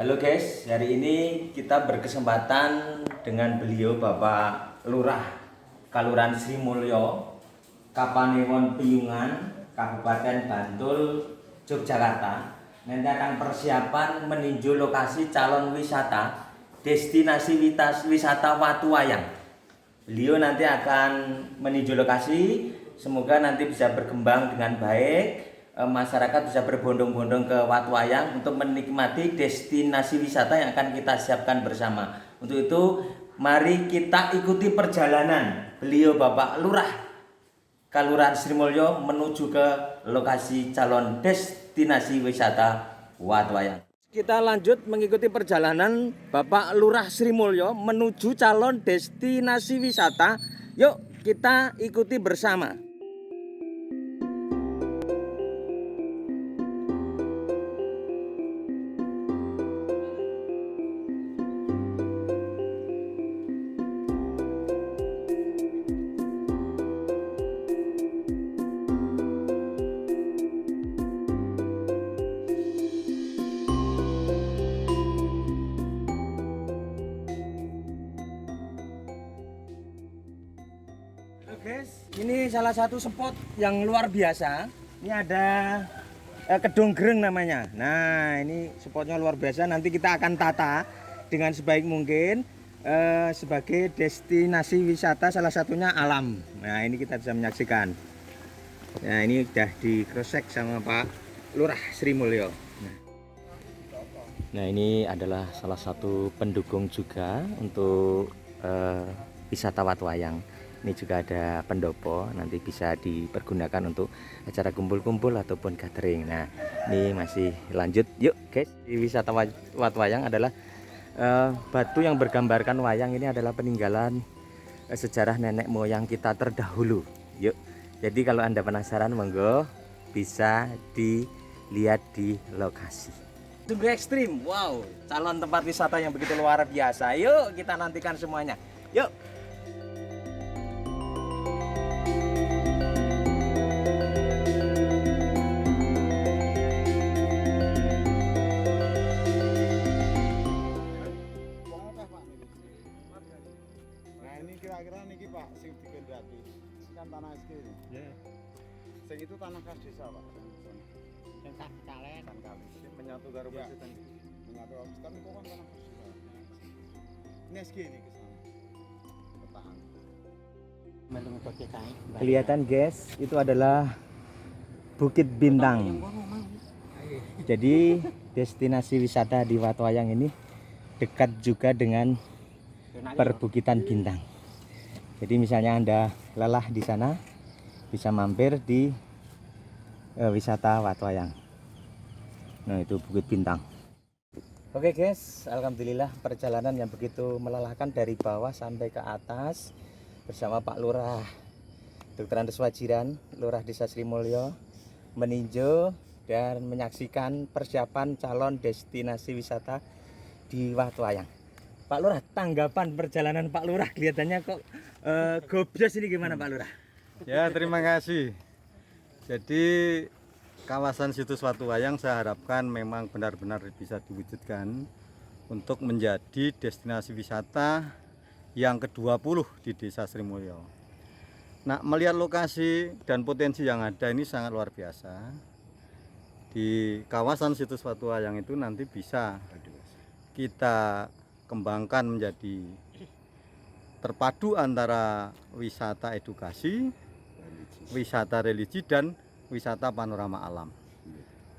Halo guys, hari ini kita berkesempatan dengan beliau Bapak Lurah Kalurahan Sri Mulyo, Kapanewon Piyungan, Kabupaten Bantul, Yogyakarta. Nanti akan persiapan meninjau lokasi calon wisata destinasi wisata Watuwayang. Beliau nanti akan meninjau lokasi, semoga nanti bisa berkembang dengan baik. Masyarakat bisa berbondong-bondong ke Watuwayang untuk menikmati destinasi wisata yang akan kita siapkan bersama. Untuk itu, mari kita ikuti perjalanan beliau Bapak Lurah Kalurahan Sri Mulyo menuju ke lokasi calon destinasi wisata Watuwayang. Kita lanjut mengikuti perjalanan Bapak Lurah Sri Mulyo menuju calon destinasi wisata. Yuk kita ikuti bersama. Guys, ini salah satu spot yang luar biasa. Ini ada Kedung Greng namanya. Nah, ini spotnya luar biasa. Nanti kita akan tata dengan sebaik mungkin sebagai destinasi wisata, salah satunya alam. Nah, ini kita bisa menyaksikan. Nah, ini udah di cross check sama Pak Lurah Sri Mulyo. Nah, ini adalah salah satu pendukung juga untuk wisata Watuwayang. Ini juga ada pendopo, nanti bisa dipergunakan untuk acara kumpul-kumpul ataupun gathering. Nah, ini masih lanjut. Yuk guys, di wisata Watuwayang adalah batu yang bergambarkan wayang. Ini adalah peninggalan sejarah nenek moyang kita terdahulu. Yuk, jadi kalau Anda penasaran, monggo bisa dilihat di lokasi. Sungguh ekstrim, wow, calon tempat wisata yang begitu luar biasa. Yuk kita nantikan semuanya. Yuk. Kira-kira niki Pak sing dikendaki kan tanah SK ini. Nggih. Sing itu tanah khas desa Pak. Yang tak kalen Kan kali. menyatu karo Ya. Presiden. Menyatu tapi kok kan tanah khas desa. Ini SK ini ke sana. Petaan. melung pakai kain. Kelihatan guys, itu adalah Bukit Bintang. Jadi destinasi wisata di Watuwayang ini dekat juga dengan perbukitan Bintang. Jadi misalnya Anda lelah di sana, bisa mampir di wisata Watuwayang. Nah, itu Bukit Bintang. Oke guys, alhamdulillah perjalanan yang begitu melelahkan dari bawah sampai ke atas bersama Pak Lurah Dr. Andes Wajiran, Lurah Desa Sri Mulyo, meninjau dan menyaksikan persiapan calon destinasi wisata di Watuwayang. Pak Lurah, tanggapan perjalanan Pak Lurah kelihatannya kok gobios ini gimana Pak Lurah? Ya, terima kasih. Jadi kawasan situs Watuwayang saya harapkan memang benar-benar bisa diwujudkan untuk menjadi destinasi wisata yang ke-20 di Desa Sri Mulyo. Nah, melihat lokasi dan potensi yang ada ini sangat luar biasa. Di kawasan situs Watuwayang itu nanti bisa kita kembangkan menjadi terpadu antara wisata edukasi, wisata religi dan wisata panorama alam.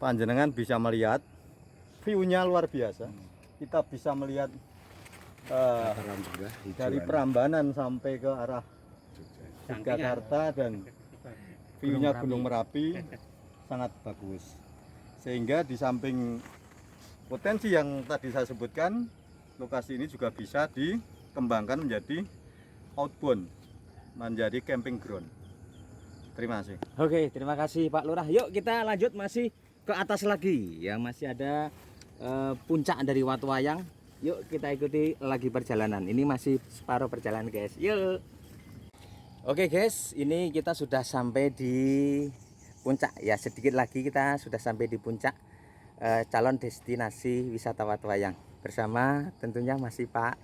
Panjenengan bisa melihat view-nya luar biasa. Kita bisa melihat dari Prambanan sampai ke arah Yogyakarta dan view-nya Gunung Merapi sangat bagus. Sehingga di samping potensi yang tadi saya sebutkan, lokasi ini juga bisa dikembangkan menjadi outbound, menjadi camping ground. Terima kasih. Oke, terima kasih Pak Lurah. Yuk kita lanjut masih ke atas lagi. Ya, masih ada puncak dari Watuwayang. Yuk kita ikuti lagi perjalanan. Ini masih separuh perjalanan guys. Yuk. Oke guys, ini kita sudah sampai di puncak. Ya, sedikit lagi kita sudah sampai di puncak calon destinasi wisata Watuwayang bersama tentunya masih Pak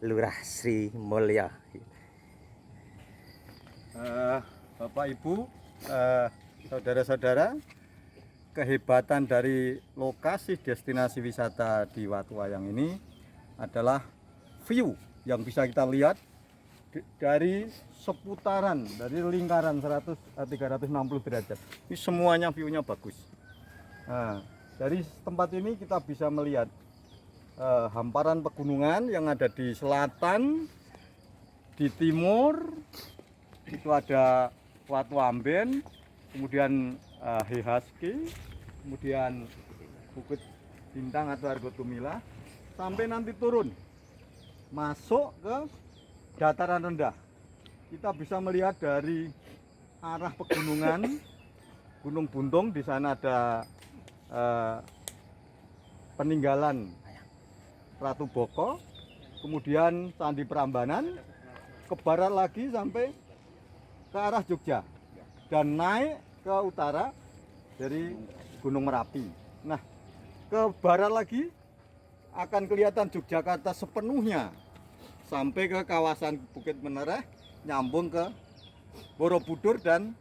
Lurah Sri Mulyo. Bapak Ibu, saudara-saudara, kehebatan dari lokasi destinasi wisata di Watuwayang ini adalah view yang bisa kita lihat dari seputaran, dari lingkaran 360 derajat. Ini semuanya view-nya bagus. Nah, dari tempat ini kita bisa melihat hamparan pegunungan yang ada di selatan, di timur itu ada Watu Amben, kemudian Hehaski, kemudian Bukit Bintang atau Argo Tumila, sampai nanti turun masuk ke dataran rendah. Kita bisa melihat dari arah pegunungan Gunung Buntung, di sana ada peninggalan Ratu Boko, kemudian Candi Prambanan, ke barat lagi sampai ke arah Jogja dan naik ke utara dari Gunung Merapi. Nah, ke barat lagi akan kelihatan Yogyakarta sepenuhnya sampai ke kawasan Bukit Menereh, nyambung ke Borobudur dan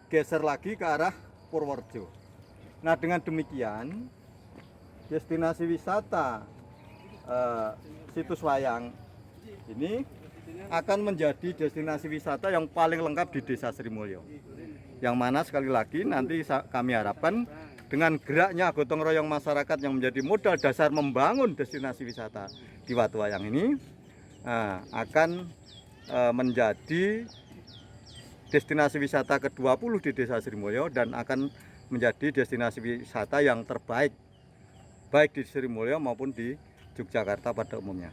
geser lagi ke arah Purworejo. Nah, dengan demikian destinasi wisata situs Wayang ini akan menjadi destinasi wisata yang paling lengkap di Desa Sri Mulyo. Yang mana sekali lagi nanti kami harapkan dengan geraknya gotong royong masyarakat yang menjadi modal dasar membangun destinasi wisata di Watuwayang ini akan menjadi destinasi wisata ke-20 di Desa Sri Mulyo dan akan menjadi destinasi wisata yang terbaik baik di Sri Mulyo maupun di Yogyakarta pada umumnya.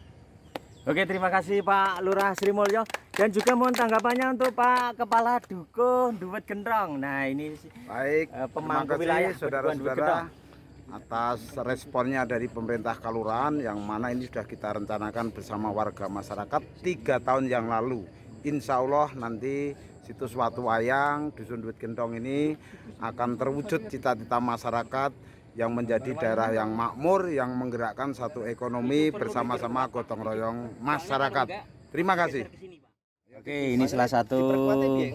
Oke, terima kasih Pak Lurah Sri Mulyo, dan juga mohon tanggapannya untuk Pak Kepala Dukun Duwet Gendrong. Nah, ini Baik, pemangku terima wilayah kasih saudara-saudara atas responnya dari pemerintah Kalurahan yang mana ini sudah kita rencanakan bersama warga masyarakat 3 tahun yang lalu. Insya Allah nanti situs Watuwayang, Dusun Duwet Gendrong ini akan terwujud cita-cita masyarakat yang menjadi daerah yang makmur, yang menggerakkan satu ekonomi bersama-sama gotong royong masyarakat. Terima kasih. Oke, ini salah satu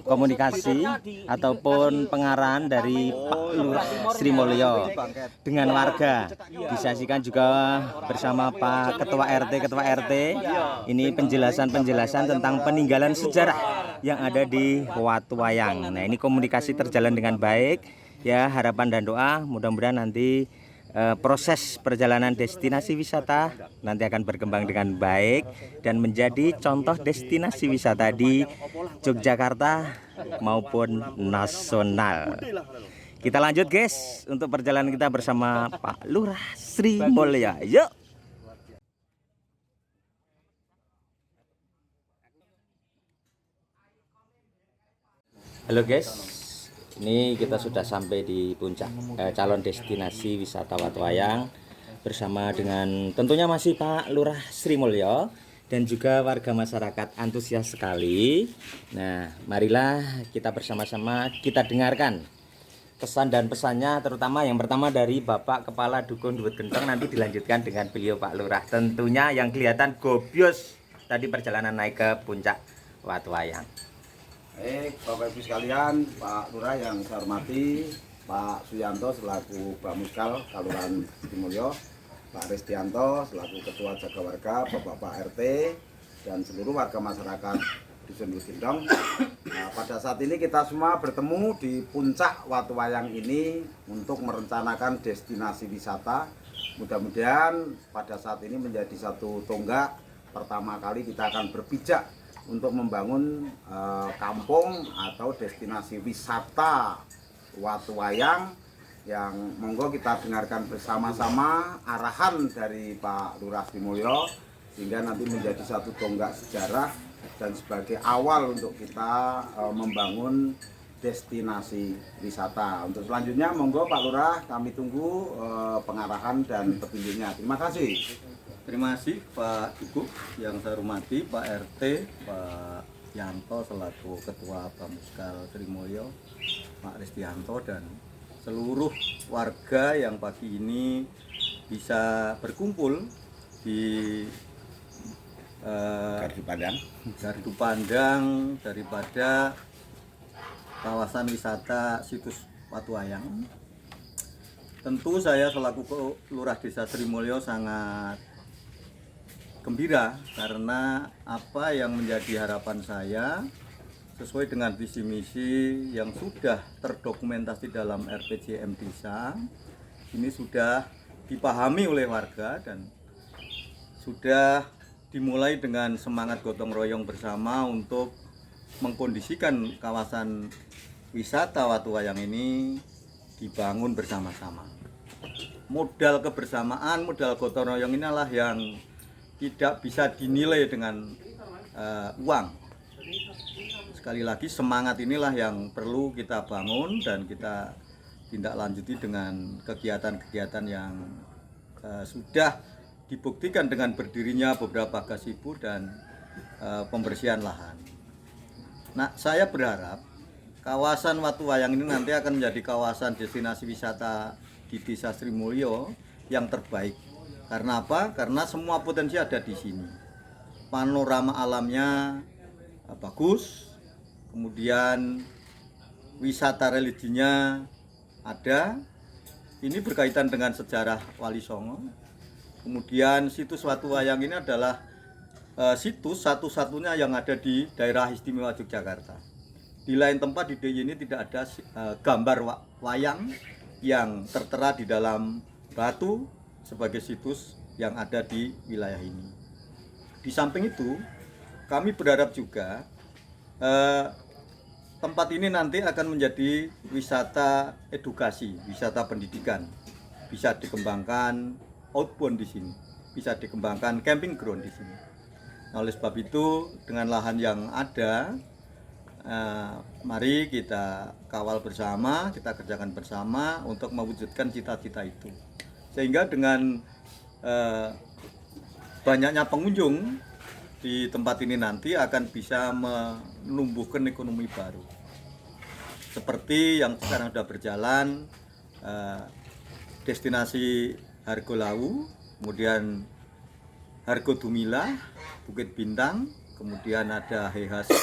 komunikasi ataupun pengarahan dari Pak Lurah Sri Mulyo dengan warga. Disaksikan juga bersama Pak Ketua RT. Ini penjelasan-penjelasan tentang peninggalan sejarah yang ada di Watuwayang. Nah, ini komunikasi terjalan dengan baik. Ya, harapan dan doa mudah-mudahan nanti proses perjalanan destinasi wisata nanti akan berkembang dengan baik dan menjadi contoh destinasi wisata di Yogyakarta maupun nasional. Kita lanjut guys untuk perjalanan kita bersama Pak Lurah Sri Mulyo. Yuk. Halo guys. Ini kita sudah sampai di puncak calon destinasi wisata Watuwayang bersama dengan tentunya masih Pak Lurah Sri Mulyo dan juga warga masyarakat antusias sekali. Nah, marilah kita bersama-sama kita dengarkan pesan dan pesannya, terutama yang pertama dari Bapak Kepala Dukun Duwet Gendrong, nanti dilanjutkan dengan beliau Pak Lurah. Tentunya yang kelihatan gobios tadi perjalanan naik ke puncak Watuwayang. Baik, Bapak Ibu sekalian, Pak Lurah yang saya hormati, Pak Suyanto selaku Bamuskal Kalurahan Sri Mulyo, Pak Restianto selaku Ketua Jaga Warga, Bapak-Bapak RT, dan seluruh warga masyarakat Dusun Duwet Gendrong. Nah, pada saat ini kita semua bertemu di puncak Watuwayang ini untuk merencanakan destinasi wisata. Mudah-mudahan pada saat ini menjadi satu tonggak pertama kali kita akan berpijak untuk membangun kampung atau destinasi wisata Watuwayang yang monggo kita dengarkan bersama-sama arahan dari Pak Lurah Sri Mulyo sehingga nanti menjadi satu tonggak sejarah dan sebagai awal untuk kita membangun destinasi wisata. Untuk selanjutnya monggo Pak Lurah, kami tunggu pengarahan dan petunjuknya. Terima kasih. Terima kasih Pak Dukuh yang saya hormati, Pak RT, Pak Yanto selaku Ketua Bamuskal Sri Mulyo, Pak Restianto dan seluruh warga yang pagi ini bisa berkumpul di Gardu Padang. Gardu Pandang daripada kawasan wisata situs Watuwayang. Tentu saya selaku Lurah Desa Srimulyo sangat gembira karena apa yang menjadi harapan saya sesuai dengan visi misi yang sudah terdokumentasi dalam RPJM Desa ini sudah dipahami oleh warga dan sudah dimulai dengan semangat gotong royong bersama untuk mengkondisikan kawasan wisata Watuwayang ini dibangun bersama-sama. Modal kebersamaan, modal gotong royong inilah yang tidak bisa dinilai dengan uang. Sekali lagi semangat inilah yang perlu kita bangun dan kita tindak lanjuti dengan kegiatan-kegiatan yang sudah dibuktikan dengan berdirinya beberapa gazebo dan pembersihan lahan. Nah, saya berharap kawasan Watuwayang ini nanti akan menjadi kawasan destinasi wisata di Desa Srimulyo yang terbaik. Karena apa? Karena semua potensi ada di sini. Panorama alamnya bagus, kemudian wisata religinya ada. Ini berkaitan dengan sejarah Wali Songo. Kemudian situs Watuwayang ini adalah situs satu-satunya yang ada di daerah istimewa Yogyakarta. Di lain tempat di DIY ini tidak ada gambar wayang yang tertera di dalam batu sebagai situs yang ada di wilayah ini. Di samping itu, kami berharap juga tempat ini nanti akan menjadi wisata edukasi, wisata pendidikan. Bisa dikembangkan outbound di sini, bisa dikembangkan camping ground di sini. Nah, oleh sebab itu, dengan lahan yang ada, mari kita kawal bersama, kita kerjakan bersama untuk mewujudkan cita-cita itu. Sehingga dengan banyaknya pengunjung di tempat ini nanti akan bisa menumbuhkan ekonomi baru. Seperti yang sekarang sudah berjalan, destinasi Hargolawu, kemudian Hargo Dumilah, Bukit Bintang, kemudian ada Hehasu,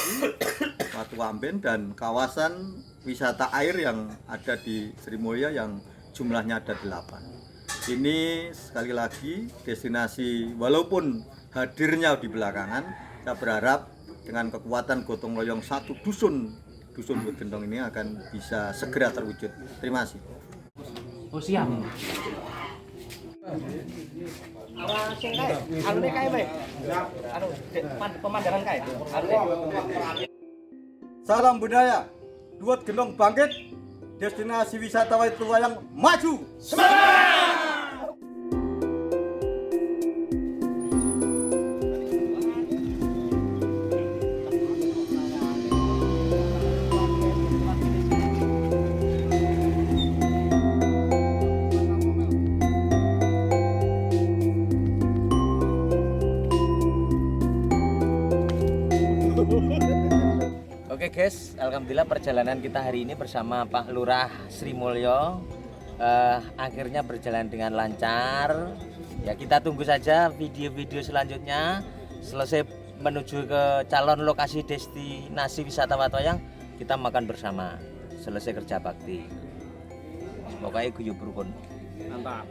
Watuamben, dan kawasan wisata air yang ada di Srimulyo yang jumlahnya ada 8. Ini sekali lagi destinasi, walaupun hadirnya di belakangan, saya berharap dengan kekuatan gotong royong satu dusun Bukit Gendong ini akan bisa segera terwujud. Terima kasih. Oh siap. Ala sing kae, alune kae bae. Anu pemandangan kae. Salam budaya, Duat Gendong bangkit, destinasi wisata Watuwayang maju. Oke guys, alhamdulillah perjalanan kita hari ini bersama Pak Lurah Srimulyo akhirnya berjalan dengan lancar. Ya, kita tunggu saja video-video selanjutnya. Selesai menuju ke calon lokasi destinasi wisata Watuwayang, kita makan bersama. Selesai kerja bakti. Pokoknya guyub rukun. Mantap.